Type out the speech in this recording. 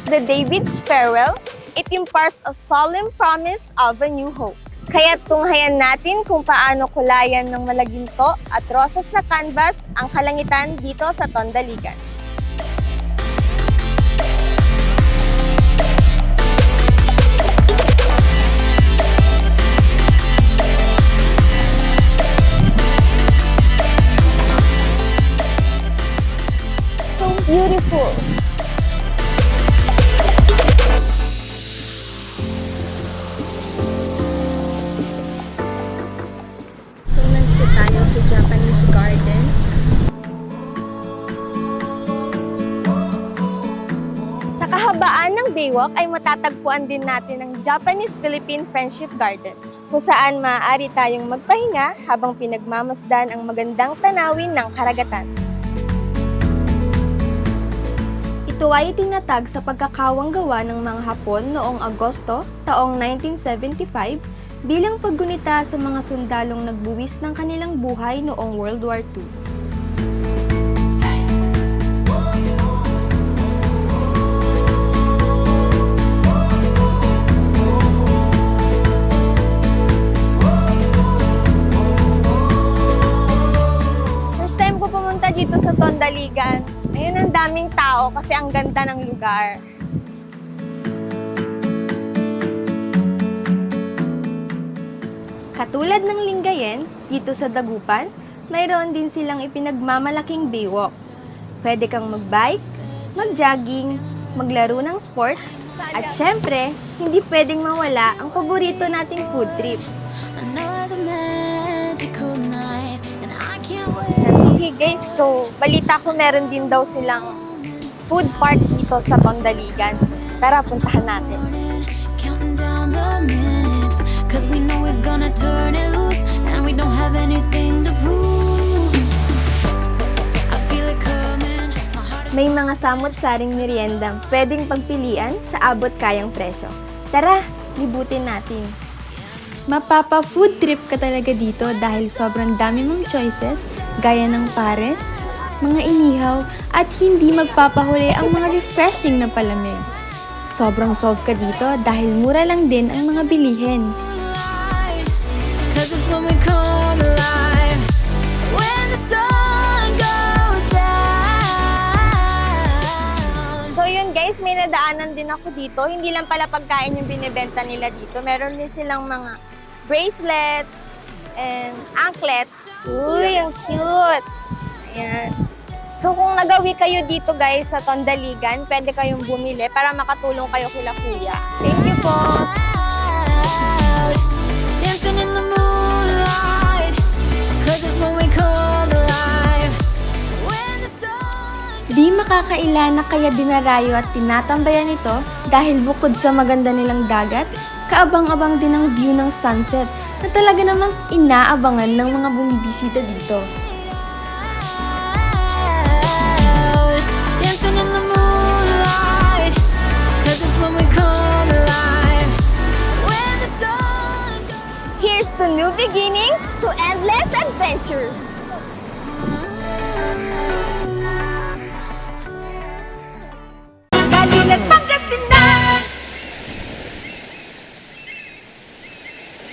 The David's Farewell, it imparts a solemn promise of a new hope. Kaya tunghayan natin kung paano kulayan ng malaginto at rosas na canvas ang kalangitan dito sa Tondaligan. So beautiful! Tayo sa Japanese garden. Sa kahabaan ng Baywalk ay matatagpuan din natin ang Japanese-Philippine Friendship Garden, kung saan maaari tayong magpahinga habang pinagmamasdan ang magandang tanawin ng karagatan. Ito ay itinatag sa pagkakawang gawa ng mga Hapon noong Agosto taong 1975 bilang paggunita sa mga sundalong nagbuwis ng kanilang buhay noong World War II. First time ko pumunta dito sa Tondaligan. Ayun, ang daming tao kasi ang ganda ng lugar. Katulad ng Lingayen, dito sa Dagupan, mayroon din silang ipinagmamalaking baywalk. Pwede kang mag-bike, mag-jogging, maglaro ng sports, at syempre, hindi pwedeng mawala ang paborito nating food trip. Hey guys, so balita ko meron din daw silang food park dito sa Tondaligan. Tara, puntahan natin. Cause we know we're gonna turn it loose and we don't have anything to prove. I feel it coming. May mga samot-saring merienda pwedeng pagpilian sa abot kayang presyo. Tara, libutin natin. Mapapa-food trip ka talaga dito dahil sobrang dami mong choices gaya ng pares, mga inihaw, at hindi magpapahuli ang mga refreshing na palamig. Sobrang solve ka dito dahil mura lang din ang mga bilihin. So yun guys, may nadaanan din ako dito. Hindi lang pala pagkain yung binibenta nila dito. Meron din silang mga bracelets and anklets. Uy, ang cute! Ayan. So kung nagawi kayo dito guys sa Tondaligan, pwede kayong bumili para makatulong kayo kila kuya. Thank you po! Di makakaila na kaya dinarayo at tinatambayan ito dahil bukod sa maganda nilang dagat, kaabang-abang din ang view ng sunset na talaga namang inaabangan ng mga bumibisita dito. Here's to new beginnings, to endless adventures!